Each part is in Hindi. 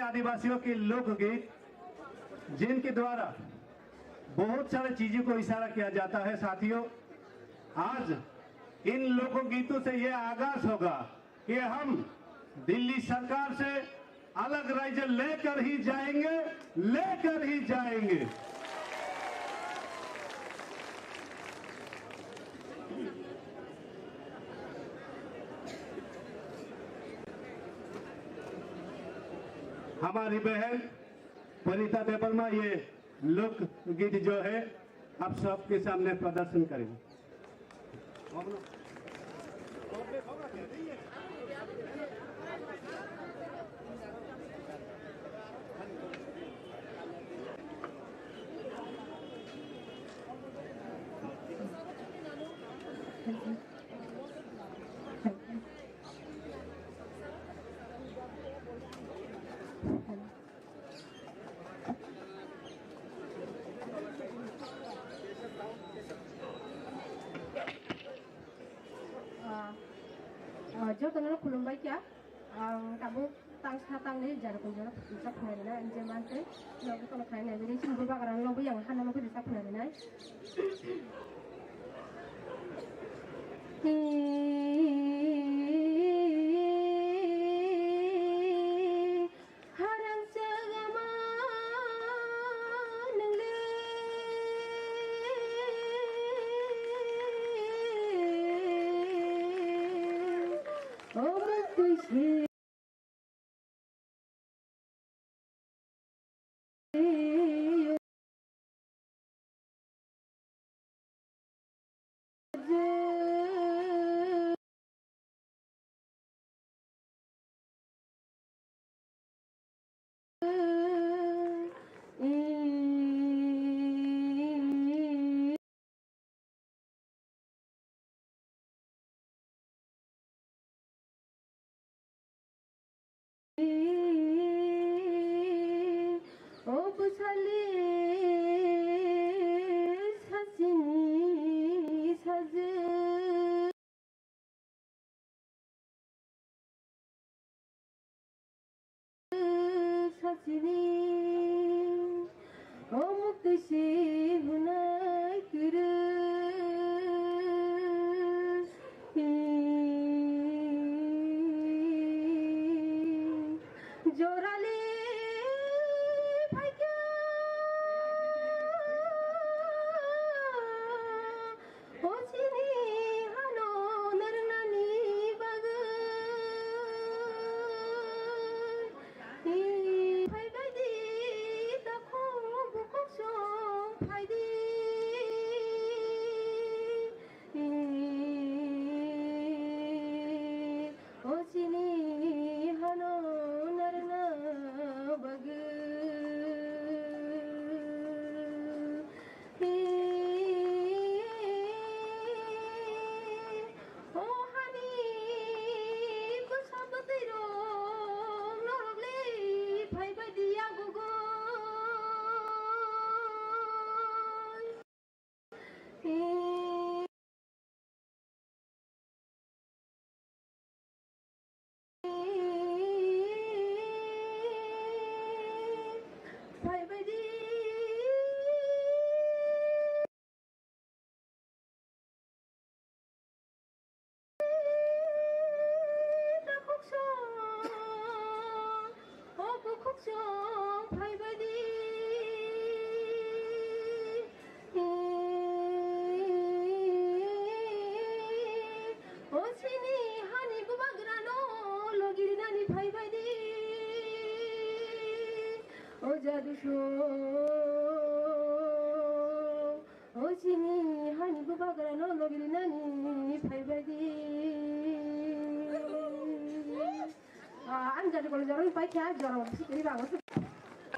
आदिवासियों के लोकगीत, जिनके द्वारा बहुत सारी चीजों को इशारा किया जाता है। साथियों, आज इन लोकगीतों से यह आगाज होगा कि हम दिल्ली सरकार से अलग राज्य लेकर ही जाएंगे, लेकर ही जाएंगे। हमारी बहन वनिता देवर्मा ये लोकगीत जो है आप सबके सामने प्रदर्शन करेंगे। जो तनो खुलुमबाय क्या काबु tang satang ni jar ko jara bisa phai na anje mante lo ko khai na beri sin buba karan lo yang hana lo bisa phai na harang sagama nangle oh mukui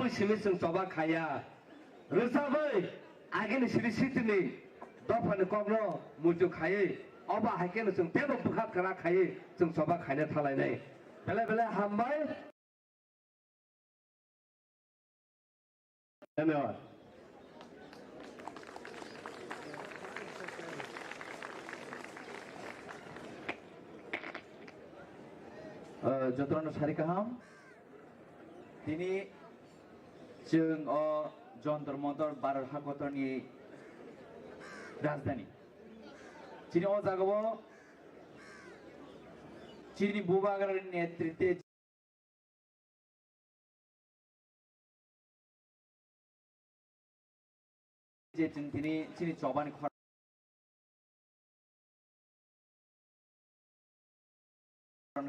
सिमिसं सबा खाया रसाबै आगे ने सिरिसितनि दफान कग्नो मुजु खायै अबा हाकेन जों तेबो बुखात करा खायै जों सबा खायनो थालायनाय बेले बेले हामबाय धन्यवाद। जतरानो सारिकाहाम Tini jeng o Jontor Montor Barar Hakotorni Rajdhani. Chini o jagao chini bubagar netritwe je jeng tini chini chobani khorana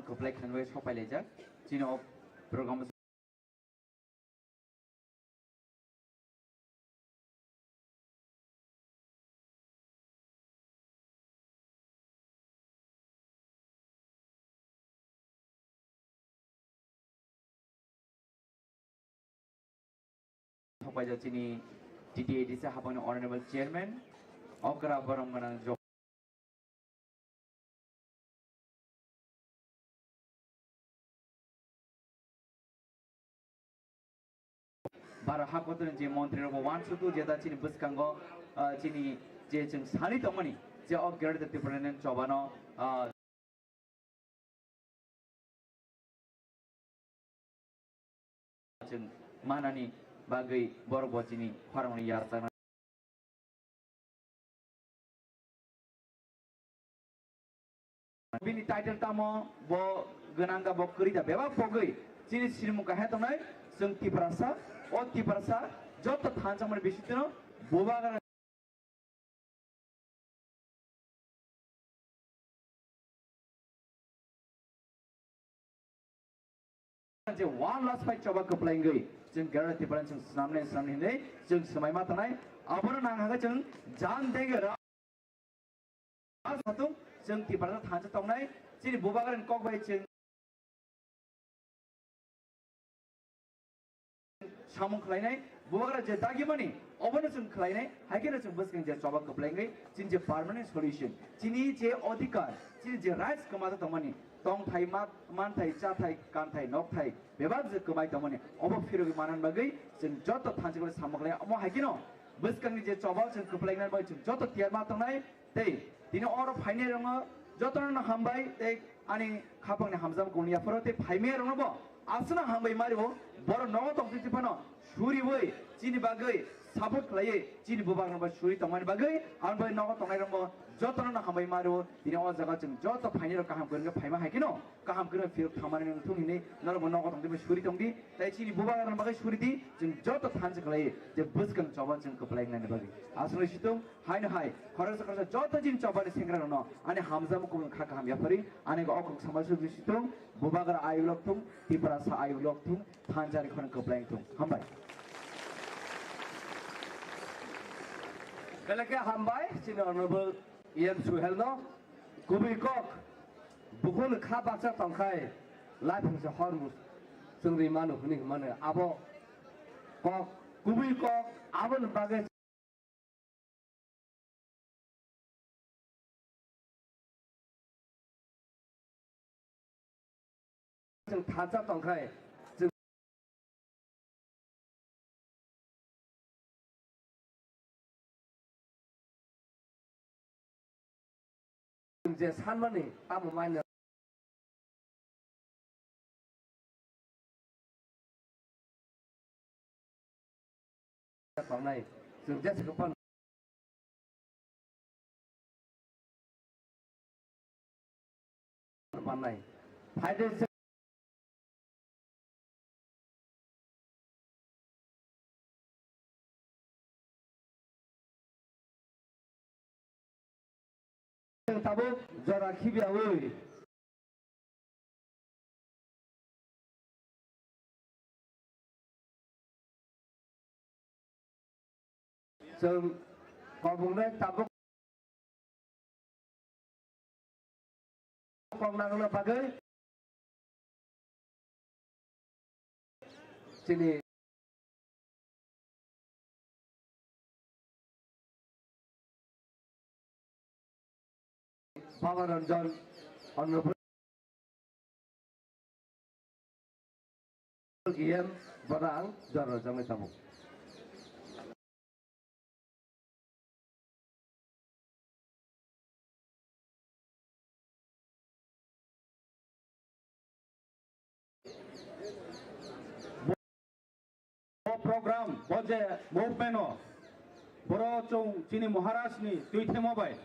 koplai khanwai sopailajak chini o program sopaijak chini TTADC habangni honorable chairman okra borong ganang Bara hakotan je montri robo wan sutu jeda chini buskango chini je jeng sani tongmani je ok gerda tipenen chobano jeng manani bagai borbo chini farmani yartana bini title tamo bo gananga bo kurita beba pogoi chini sirmuka hetonai jeng tiprasa o tiprasa joto thanjamani bisitino bobagar je one last fight coba kepelenggai jeng gara tiperan jeng samne samne jeng semai matanai abona nanghaga jeng jan degera satu jeng tiperan thanja tongnai chini bubagaran kokbai jeng samung khlainai bubagara je dagimani obona jeng khlainai haikena jeng busking je coba kepelenggai jeng je permanent solution chini je adhikar chini je rights kamata tongmani tong thai man thai cha thai kan thai nok thai bebab je kamai tongmani obo phirogi manan bagai jeng joto thanjigole samoklai omo haikino busking je coba jeng kepelenggai bai jeng joto tiar ma tongnai tei dini oro phaine rongo joto na hambai tei ani khapangni hamjam kunia foro tei phaime rongo bo asuna hambai mario boro no tong tipano suri boi chini bagai support khlai chini bubang ba suri tongmani bagai an bai no tongnai rongo joto na hambai mario dini o jaga jeng joto phaine ro kaham gurga phaima haikino kaham gurga fir thamani nang thungini noro no tong tibe suri tongdi tai chini bubang ran bagai suri di jeng joto thanj khlai je buskan choba jeng kplai nang bagai asuna situng hain hai khorasa khorasa joto jin choba ni sengra no ani hamjam ku kha kaham yapari ani go ok samasuk situng bubagar ayulok tung tiprasa ayulok tung thanjari khon kplai tung hambai Kelaknya hambai sini honorable Ian Suhelno kubi kok bukun khabacha tongkai laifung se hormus sungri manu huni mana abo kok kubi kok abon bagai jeng thaja tongkai je sanmani tamu maina tongnai jeng je sekepon panai haide tabu jora khibiawi jeng kobungnai tabu kongnang bagai sini Bawa Ranjan honorable Ian Barang jara jangan tamu program boje movement boro chung chini Maharashtra ni tuite mobile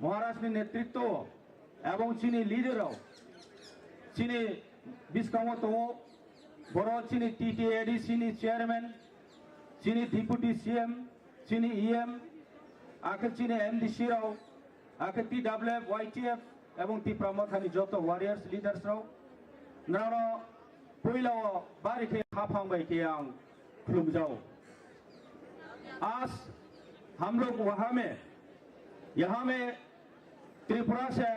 Maharashtra ni netritto ebong chini leader chini biskamo to boro chini TTADC ni chairman chini deputy CM chini EM akhir chini MDC rao akhir TWF YTF ebong ti pramothani joto warriors leaders rao naro poilo bari ke khapang bai ke ang khulum jao आज हम लोग वहां में यहाँ में त्रिपुरा से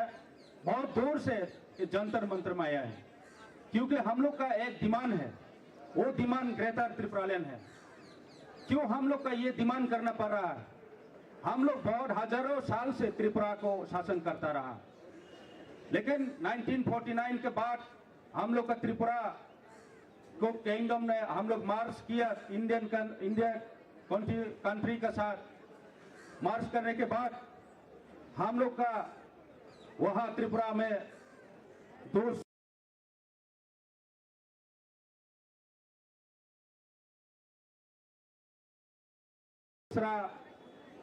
बहुत दूर से जंतर मंत्र में आया है क्योंकि हम लोग का एक डिमांड है वो डिमांड ग्रेटर त्रिपुरालियन है क्यों हम लोग का ये डिमांड करना पड़ रहा है हम लोग बहुत हजारों साल से त्रिपुरा को शासन करता रहा लेकिन 1949 के बाद हम लोग का त्रिपुरा को किंगडम ने हम लोग मार्च किया इंडिया कंट्री का साथ मार्च करने के बाद हम लोग का वहां त्रिपुरा में दूसरा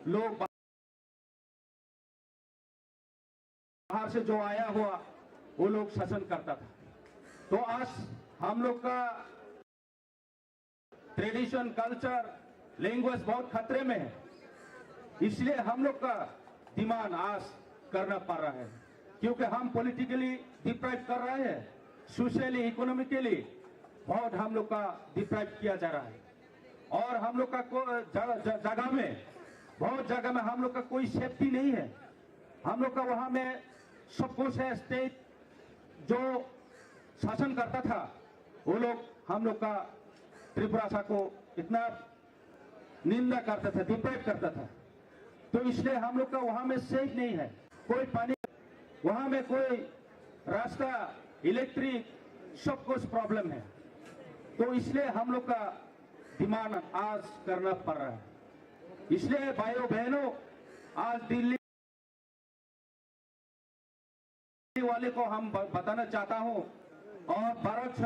लोग बाहर से जो आया हुआ वो लोग शासन करता था तो आज हम लोग का ट्रेडिशन कल्चर लैंग्वेज बहुत खतरे में है इसलिए हम लोग का डिमांड आज करना पड़ रहा है क्योंकि हम पॉलिटिकली डिप्राइव कर रहे हैं सोशली इकोनॉमिकली बहुत हम लोग का डिप्राइव किया जा रहा है और हम लोग का जगह में बहुत जगह में हम लोग का कोई सेफ्टी नहीं है हम लोग का वहां में सब कुछ है स्टेट जो शासन करता था वो लोग हम लोग का त्रिपुरा को इतना निंदा करता था डिप्राइव करता था तो इसलिए हम लोग का वहां में सेफ नहीं है कोई पानी वहां में कोई रास्ता इलेक्ट्रिक सब कुछ प्रॉब्लम है तो इसलिए हम लोग का डिमांड आज करना पड़ रहा है इसलिए भाइयों बहनों आज दिल्ली वाले को हम बताना चाहता हूं और भारत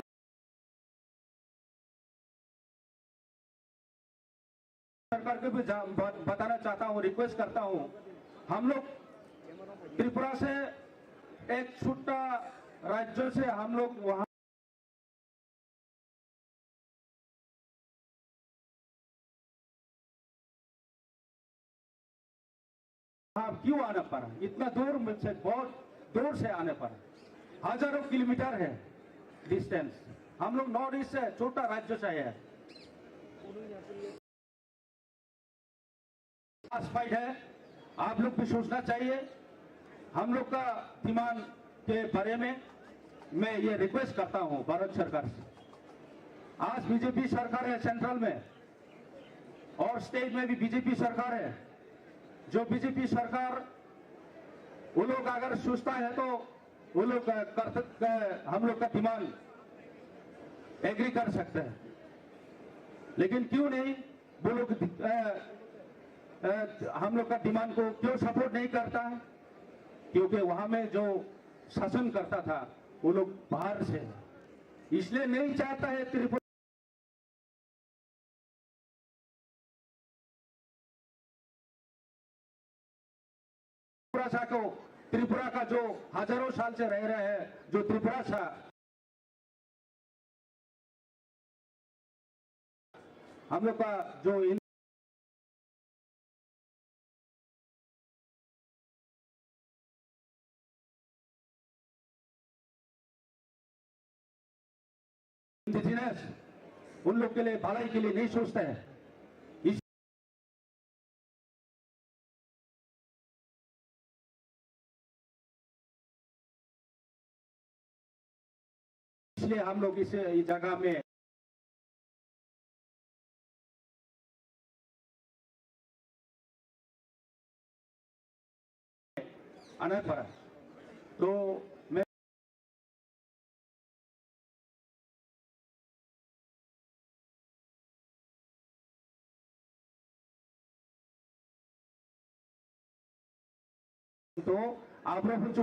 सरकार को भी बताना चाहता हूं रिक्वेस्ट करता हूं हम लोग त्रिपुरा से एक छोटा राज्य से हम लोग वहां क्यों आना पड़ा इतना दूर से बहुत दूर से आने पड़ा हजारों किलोमीटर है डिस्टेंस हम लोग नॉर्थ ईस्ट से छोटा राज्य से है फाइट है आप लोग भी सोचना चाहिए हम लोग का डिमांड के बारे में मैं ये रिक्वेस्ट करता हूं भारत सरकार से आज बीजेपी सरकार है सेंट्रल में और स्टेट में भी बीजेपी सरकार है जो बीजेपी सरकार वो लोग अगर सोचता है तो वो लोग हम लोग का डिमांड एग्री कर सकते हैं लेकिन क्यों नहीं वो लोग हम लोग का डिमांड को क्यों सपोर्ट नहीं करता है क्योंकि वहां में जो शासन करता था वो लोग बाहर से इसलिए नहीं चाहता है त्रिपुरा का जो हजारों साल से रह रहे हैं जो त्रिपुरा था हम लोग का जो इंडिजिनस उन लोग के लिए भलाई के लिए नहीं सोचते हैं इसलिए हम लोग इस जगह में आना पड़ा तो मैं तो आप लोग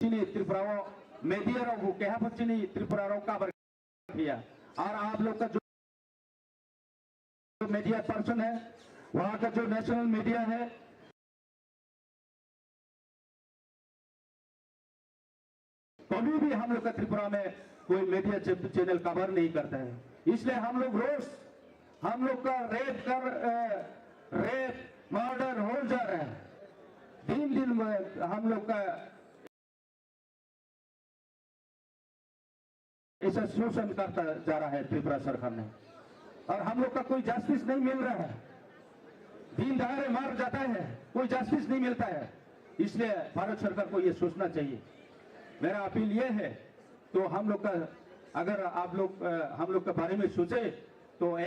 त्रिपुरा मेडिया त्रिपुरा किया। और आप लोग का जो मीडिया पर्सन है, वहां का जो नेशनल मीडिया है, कभी भी हम लोग का त्रिपुरा में कोई मीडिया चैनल कवर नहीं करता है। इसलिए हम लोग रोज हम लोग का रेप मर्डर हो जा रहा है। दिन दिन में हम लोग का ऐसा शोषण करता जा रहा है त्रिपुरा सरकार ने, और हम लोग का कोई जस्टिस नहीं मिल रहा है। दिन दहाड़े मार जाता है, कोई जस्टिस नहीं मिलता है। इसलिए भारत सरकार को यह सोचना चाहिए। मेरा अपील यह है, तो हम लोग का अगर आप लोग हम लोग के बारे में सोचे तो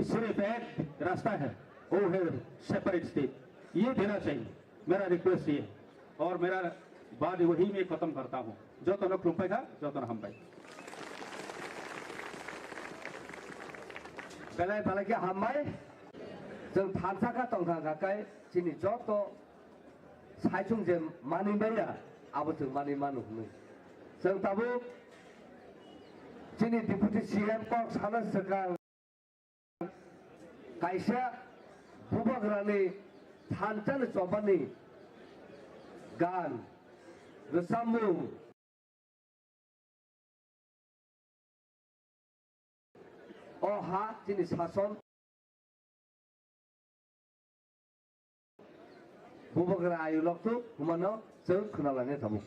सिर्फ एक रास्ता है, वो है सेपरेट स्टेट, ये देना चाहिए। मेरा रिक्वेस्ट ये, और मेरा बात वही मैं खत्म करता हूँ। जो तो लोग रुपए का जो तो हम पाए पहले क्या हम जों थानसाखा तंखाखाय जोंनि जत साइथुं जे मानिबाया आबो जों मानि मानुखुनो जों दाबो जोंनि डिपुटि सीएम कक साना सरकार कायसा बुबाग्रानि थानसानि जबानि गान रोसामु अहा जोंनि सासन बुबाग्रा आयुलकखौ हुमानो जों खोनालांनो थाबो।